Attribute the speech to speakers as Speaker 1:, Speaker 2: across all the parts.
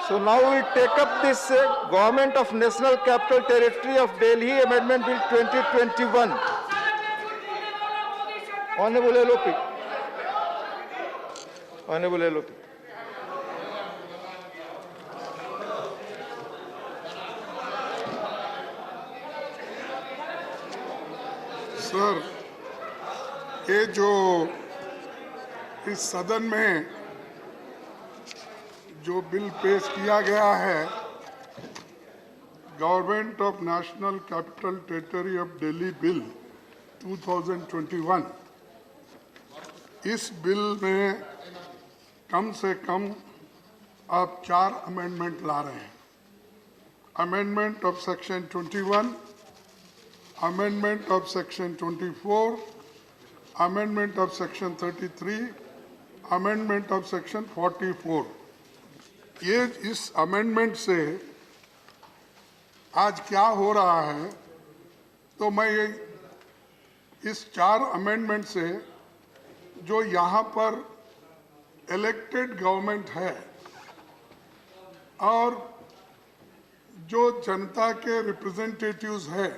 Speaker 1: So now we take up this Government of National Capital Territory of Delhi Amendment Bill 2021. Honorable LOP. Honorable LOP.
Speaker 2: Sir, ये जो इस सदन में जो bill पेश किया गया है, government of national capital territory of Delhi bill 2021, इस बिल में कम से कम आप 4 अमेंडमेंट ला रहे हैं। Amendment of section 21, amendment of section 24, amendment of section 33, amendment of section 44। ये इस अमेंडमेंट से आज क्या हो रहा है, तो मैं ये इस 4 अमेंडमेंट से जो यहाँ पर इलेक्टेड गवर्नमेंट है और जो जनता के रिप्रेजेंटेटिव्स है,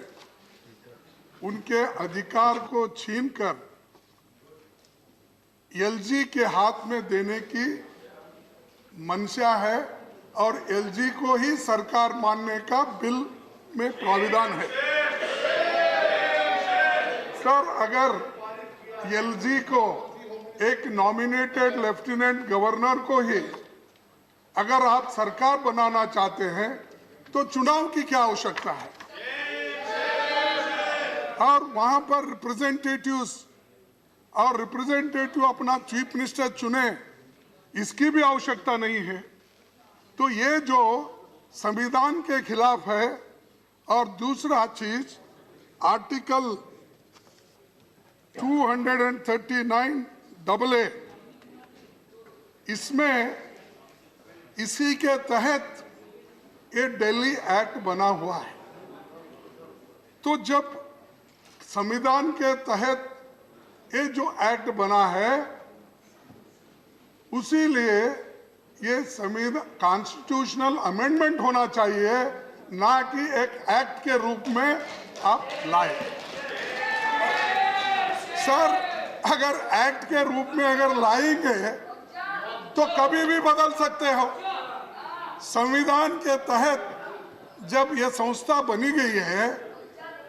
Speaker 2: उनके अधिकार को छीनकर एलजी के हाथ में देने की मंशा है और एलजी को ही सरकार मानने का बिल में प्राविधान है। सर, अगर एलजी को एक नॉमिनेटेड लेफ्टिनेंट गवर्नर को ही अगर आप सरकार बनाना चाहते हैं तो चुनाव की क्या आवश्यकता है, और वहां पर रिप्रेजेंटेटिव्स और रिप्रेजेंटेटिव अपना चीफ मिनिस्टर चुने, इसकी भी आवश्यकता नहीं है। तो ये जो संविधान के खिलाफ है। और दूसरा चीज, आर्टिकल 239 AA, इसमें इसी के तहत ये दिल्ली एक्ट बना हुआ है। तो जब संविधान के तहत ये जो एक्ट बना है, उसी लिए ये संविधान कॉन्स्टिट्यूशनल अमेंडमेंट होना चाहिए, ना कि एक एक्ट के रूप में आप लाए। सर, अगर एक्ट के रूप में अगर लाएंगे तो कभी भी बदल सकते हो। संविधान के तहत जब ये संस्था बनी गई है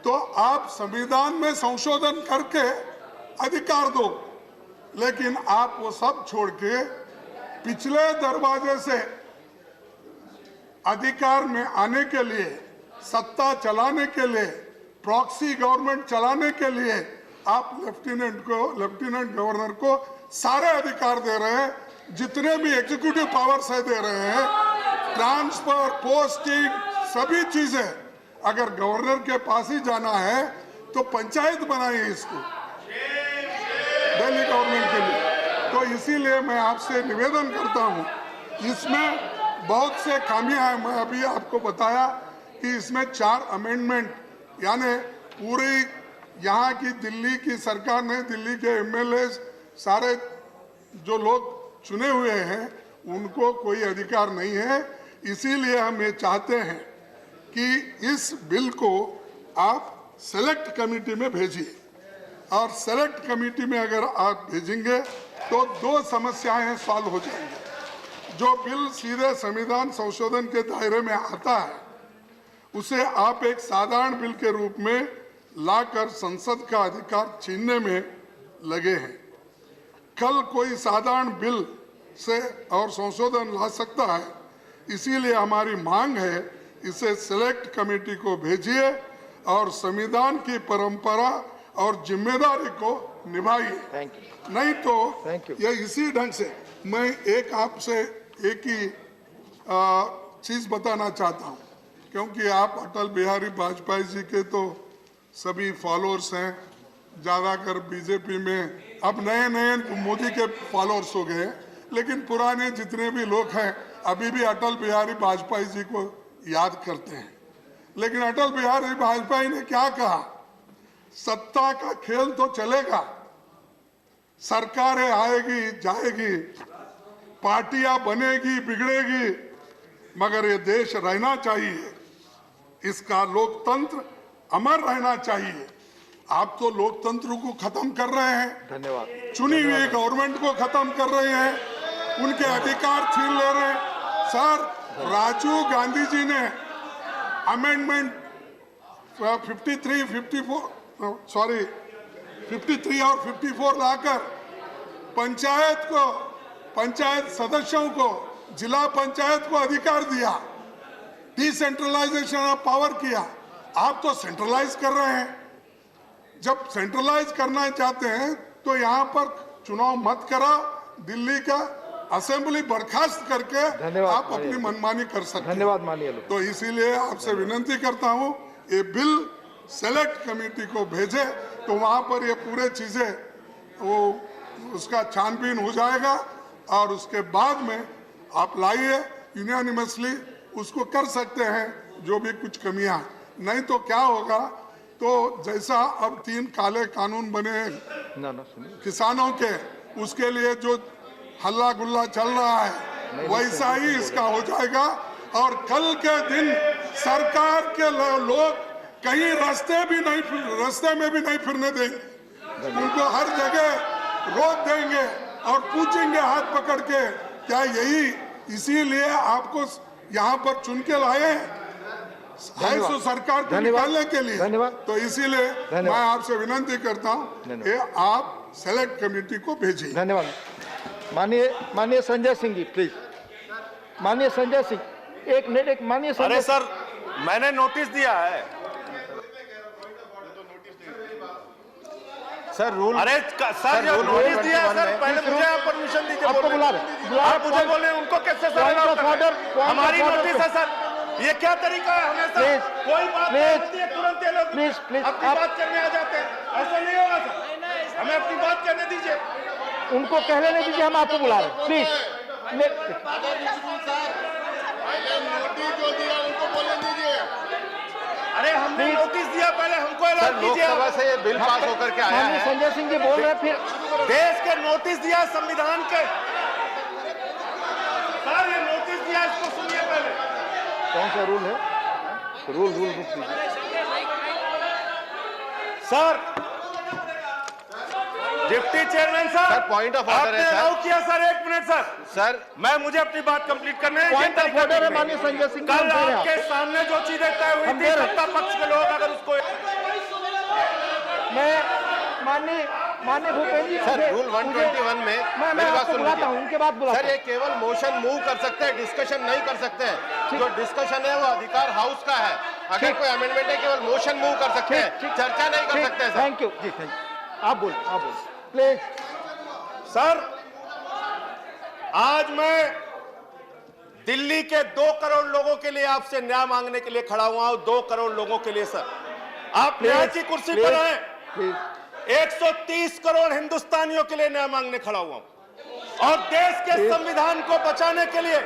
Speaker 2: तो आप संविधान में संशोधन करके अधिकार दो, लेकिन आप वो सब छोड़ के पिछले दरवाजे से अधिकार में आने के लिए, सत्ता चलाने के लिए, प्रॉक्सी गवर्नमेंट चलाने के लिए आप लेफ्टिनेंट गवर्नर को सारे अधिकार दे रहे हैं, जितने भी एग्जीक्यूटिव पावर्स है दे रहे हैं, ट्रांसफर, पोस्टिंग, सभी चीजें। अगर गवर्नर के पास ही जाना है तो पंचायत बनाइए इसको दिल्ली गवर्नमेंट के लिए। तो इसीलिए मैं आपसे निवेदन करता हूं, इसमें बहुत से खामियां हैं। मैं अभी आपको बताया कि इसमें 4 अमेंडमेंट, यानी पूरी यहाँ की दिल्ली की सरकार ने, दिल्ली के एमएलए सारे जो लोग चुने हुए हैं, उनको कोई अधिकार नहीं है। इसीलिए हम ये चाहते हैं कि इस बिल को आप सेलेक्ट कमेटी में भेजिए, और सेलेक्ट कमेटी में अगर आप भेजेंगे तो 2 समस्याएं सॉल्व हो जाएंगी। जो बिल सीधे संविधान संशोधन के दायरे में आता है, उसे आप एक साधारण बिल के रूप में लाकर संसद का अधिकार छीनने में लगे हैं। कल कोई साधारण बिल से और संशोधन ला सकता है, इसीलिए हमारी मांग है, इसे सेलेक्ट कमेटी को भेजिए और संविधान की परंपरा और जिम्मेदारी को निभाइए। नहीं तो ये इसी ढंग से, मैं एक आपसे एक ही चीज बताना चाहता हूं, क्योंकि आप अटल बिहारी वाजपेयी जी के तो सभी फॉलोअर्स हैं, ज्यादातर बीजेपी में, अब नए नए मोदी के फॉलोअर्स हो गए, लेकिन पुराने जितने भी लोग हैं अभी भी अटल बिहारी वाजपेयी जी को याद करते हैं। लेकिन अटल बिहारी वाजपेयी ने क्या कहा, सत्ता का खेल तो चलेगा, सरकारें आएगी जाएगी, पार्टियां बनेगी बिगड़ेगी, मगर ये देश रहना चाहिए, इसका लोकतंत्र अमर रहना चाहिए। आप तो लोकतंत्र को खत्म कर रहे हैं,
Speaker 1: धन्यवाद।
Speaker 2: चुनी हुई गवर्नमेंट को खत्म कर रहे हैं, उनके अधिकार छीन ले रहे हैं। सर, राजीव गांधी जी ने अमेंडमेंट 53 और 54 लाकर पंचायत सदस्यों को, जिला पंचायत को अधिकार दिया, डिसेंट्रलाइजेशन ऑफ पावर किया। आप तो सेंट्रलाइज कर रहे हैं। जब सेंट्रलाइज करना चाहते हैं तो यहाँ पर चुनाव मत करा, दिल्ली का असेंबली बर्खास्त करके आप अपनी मनमानी कर सकते हैं।
Speaker 1: धन्यवाद माननीय लोग।
Speaker 2: तो इसीलिए आपसे विनती करता हूँ, ये बिल सेलेक्ट कमेटी को भेजे तो वहाँ पर ये पूरे चीजें वो उसका छानबीन हो जाएगा और उसके बाद में आप लाइए यूनानिमसली, उसको कर सकते हैं जो भी कुछ कमियां। नहीं तो क्या होगा, तो जैसा अब 3 काले कानून बने किसानों के, उसके लिए जो हल्ला गुल्ला चल रहा है वैसा ही इसका हो जाएगा। और कल के दिन सरकार के लोग कहीं रास्ते में भी नहीं फिरने देंगे, उनको हर जगह रोक देंगे और पूछेंगे हाथ पकड़ के, क्या यही इसीलिए आपको यहाँ पर चुन के लाए है सो सरकार को निकालने के लिए?
Speaker 1: धन्यवाद।
Speaker 2: तो इसीलिए मैं आपसे विनती करता हूँ कि आप सेलेक्ट कमेटी को भेजिए।
Speaker 1: धन्यवाद। माननीय संजय सिंह जी प्लीज। माननीय संजय सिंह, एक मिनट, एक माननीय संजय।
Speaker 3: अरे सर, मैंने नोटिस दिया है
Speaker 1: सर। रूल,
Speaker 3: अरे सर जो नोटिस दिया है सर, पहले मुझे आप परमिशन दीजिए।
Speaker 1: आपको बुला रहे,
Speaker 3: आप मुझे बोले, उनको कैसे सर? हमारी नोटिस है सर, ये क्या तरीका है? हमेशा कोई बात नहीं होती है, तुरंत ये लोग अपनी बात करने आ जाते हैं। ऐसा नहीं होगा सर, हमें अपनी बात करने दीजिए।
Speaker 1: उनको कहने नहीं दीजिए, हम आपको बुला रहे प्लीज।
Speaker 3: अरे हमने नोटिस दिया, पहले हमको ऐलान कीजिए।
Speaker 4: लोकसभा से ये बिल पास होकर के आया है।
Speaker 1: संजय सिंह जी बोल रहे हैं, फिर
Speaker 3: देश के नोटिस दिया संविधान के। सर ये नोटिस दिया, इसको सुनिए पहले।
Speaker 1: कौन सा रूल है? रूल बुक दीजिए
Speaker 3: sir. Deputy chairman
Speaker 4: sir, point of order है
Speaker 3: आपने
Speaker 4: सर।
Speaker 3: अलाउ किया सर, 1 मिनट
Speaker 4: सर,
Speaker 3: मुझे अपनी बात कंप्लीट करने है।
Speaker 1: पॉइंट ऑफ ऑर्डर है माननीय संजय सिंह।
Speaker 3: कल आपके सामने जो चीजें तय हुई थी, सत्ता पक्ष के लोग अगर उसको
Speaker 1: माननीय भूपेंद्र जी,
Speaker 4: सर रूल 121 में
Speaker 1: मैं
Speaker 4: मेरी बात
Speaker 1: आपको
Speaker 4: सुन
Speaker 1: बुलाता हूँ,
Speaker 4: लीजिए।
Speaker 1: उनके बाद बुलाता
Speaker 4: सर, ये केवल मोशन मूव कर सकते हैं, डिस्कशन नहीं कर सकते हैं। जो डिस्कशन है वो अधिकार हाउस का है। अगर कोई अमेंडमेंट है, केवल मोशन मूव कर सकते हैं, चर्चा नहीं कर सकते हैं सर।
Speaker 1: थैंक यू जी, थैंक यू। आप बोल प्लीज।
Speaker 3: सर, आज मैं दिल्ली के 2 करोड़ लोगों के लिए आपसे न्याय मांगने के लिए खड़ा हुआ हूं। 2 करोड़ लोगों के लिए सर, आप न्याय की कुर्सी पर हैं। 130 करोड़ हिंदुस्तानियों के लिए न्याय मांगने खड़ा हुआ हूं। और देश के संविधान को बचाने के लिए,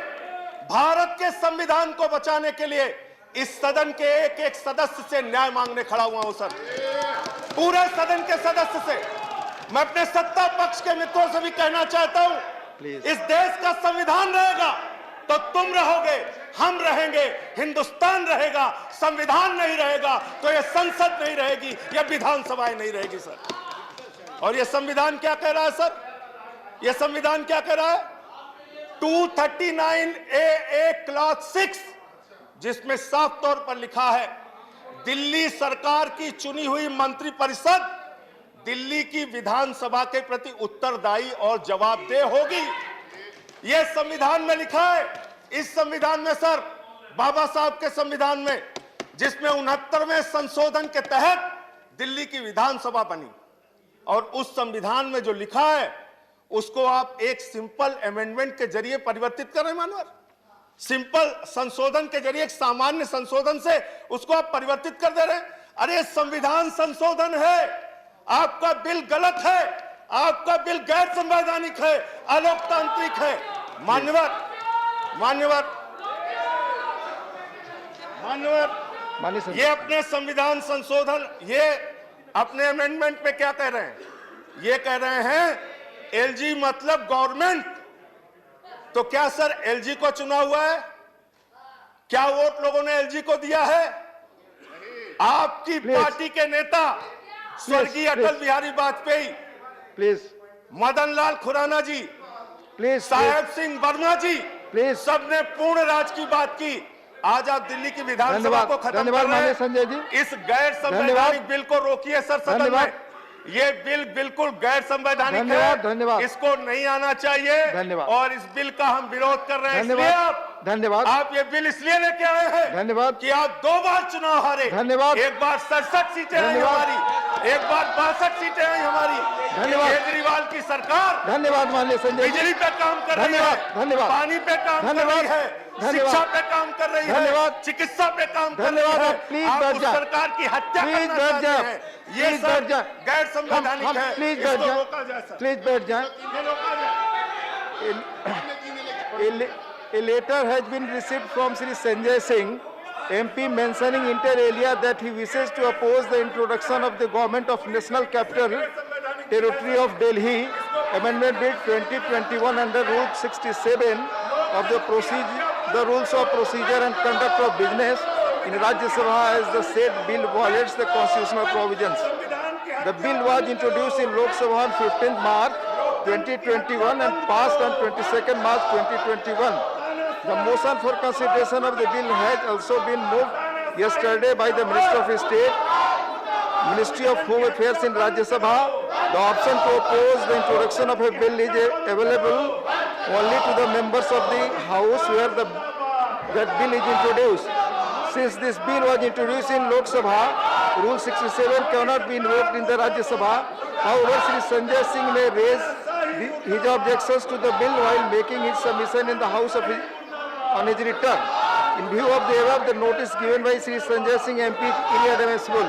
Speaker 3: भारत के संविधान को बचाने के लिए इस सदन के एक एक सदस्य से न्याय मांगने खड़ा हुआ हूं सर। पूरे सदन के सदस्य से। मैं अपने सत्ता पक्ष के मित्रों से भी कहना चाहता हूं, इस देश का संविधान रहेगा तो तुम रहोगे, हम रहेंगे, हिंदुस्तान रहेगा। संविधान नहीं रहेगा तो यह संसद नहीं रहेगी, यह विधानसभाएं नहीं रहेगी सर। और यह संविधान क्या कह रहा है सर? यह संविधान क्या कह रहा है? 239A क्लॉज 6, जिसमें साफ तौर पर लिखा है, दिल्ली सरकार की चुनी हुई मंत्रिपरिषद दिल्ली की विधानसभा के प्रति उत्तरदायी और जवाबदेह होगी। यह संविधान में लिखा है। इस संविधान में सर, बाबा साहब के संविधान में, जिसमें 69वें संशोधन के तहत दिल्ली की विधानसभा बनी, और उस संविधान में जो लिखा है उसको आप एक सिंपल अमेंडमेंट के जरिए परिवर्तित कर रहे हैं मानवर। सिंपल संशोधन के जरिए, एक सामान्य संशोधन से उसको आप परिवर्तित कर दे रहे हैं। अरे संविधान संशोधन है, आपका बिल गलत है, आपका बिल गैर संवैधानिक है, अलोकतांत्रिक है। मान्यवर ये अपने संविधान संशोधन, ये अपने अमेंडमेंट में क्या कह रहे हैं? ये कह रहे हैं एलजी मतलब गवर्नमेंट। तो क्या सर एलजी को चुना हुआ है? क्या वोट लोगों ने एलजी को दिया है? आपकी पार्टी के नेता स्वर्गीय Atal Bihari Vajpayee,
Speaker 1: please
Speaker 3: Madan Lal Khurana ji,
Speaker 1: please
Speaker 3: Sahib Singh Verma ji,
Speaker 1: please
Speaker 3: सबने पूर्ण राज की बात की। आज आप दिल्ली की विधानसभा
Speaker 1: धन्यवाद,
Speaker 3: को खत्म
Speaker 1: धन्यवाद
Speaker 3: कर रहे
Speaker 1: माननीय
Speaker 3: हैं।
Speaker 1: संजय जी।
Speaker 3: इस गैर संवैधानिक
Speaker 1: धन्यवाद।
Speaker 3: बिल को रोकिए सर सदन
Speaker 1: धन्यवाद।
Speaker 3: में। ये बिल बिल्कुल गैर संवैधानिक है।
Speaker 1: धन्यवाद, धन्यवाद।
Speaker 3: इसको नहीं आना चाहिए।
Speaker 1: धन्यवाद।
Speaker 3: और इस बिल का हम विरोध कर रहे हैं। इसलिए
Speaker 1: धन्यवाद।
Speaker 3: आप ये बिल इसलिए लेके आए हैं
Speaker 1: धन्यवाद।
Speaker 3: कि आप 2 बार चुनाव हारे।
Speaker 1: धन्यवाद।
Speaker 3: एक बार 67 सीटें आई
Speaker 1: धन्यवाद।
Speaker 3: हमारी, एक बार 62 सीटें आई हमारी।
Speaker 1: धन्यवाद।
Speaker 3: केजरीवाल की सरकार
Speaker 1: धन्यवाद माननीय संजय जी।
Speaker 3: बिजली पे काम कर रही
Speaker 1: धन्यवाद,
Speaker 3: है,
Speaker 1: धन्यवाद।
Speaker 3: पानी पे काम कर
Speaker 1: धन्यवाद।
Speaker 3: रही है,
Speaker 1: धन्यवाद।
Speaker 3: शिक्षा पे काम कर रही है,
Speaker 1: धन्यवाद।
Speaker 3: चिकित्सा पे काम कर रही
Speaker 1: धन्यवाद।
Speaker 3: है।
Speaker 1: आप प्लीज
Speaker 3: आप
Speaker 1: बैठ
Speaker 3: उस
Speaker 1: जाएं।
Speaker 3: सरकार की हत्या
Speaker 1: प्लीज
Speaker 3: करना
Speaker 1: बैठ
Speaker 3: चाहते
Speaker 1: जाएं।
Speaker 3: हैं। ये
Speaker 1: प्लीज
Speaker 3: सब
Speaker 1: बैठ जाएं।
Speaker 3: गैर संवैधानिक
Speaker 1: हम
Speaker 3: है।
Speaker 1: प्लीज बैठ
Speaker 3: इसको रोका जाए
Speaker 1: जाएं।
Speaker 3: सर।
Speaker 1: प्लीज बैठ जाएं।
Speaker 3: ये रोका जाए।
Speaker 1: A letter has been received from Sri Sanjay Singh, MP, mentioning inter alia that he wishes to oppose the introduction of the Government of National Capital Territory of Delhi Amendment Bill 2021 under Rule 67 of the Rules of Procedure and Conduct of Business in Rajya Sabha, as the said bill violates the constitutional provisions. The bill was introduced in Lok Sabha on 15th March 2021 and passed on 22nd March 2021. The motion for consideration of the bill has also been moved yesterday by the Minister of State, Ministry of Home Affairs in Rajya Sabha. The option to oppose the introduction of a bill is available only to the members of the House where that bill is introduced. Since this bill was introduced in Lok Sabha, Rule 67 cannot be invoked in the Rajya Sabha. However, Sri Sanjay Singh may raise his objections to the bill while making his submission in the House on his return. In view of the above, the notice given by Sri Sanjay Singh MP is inadmissible.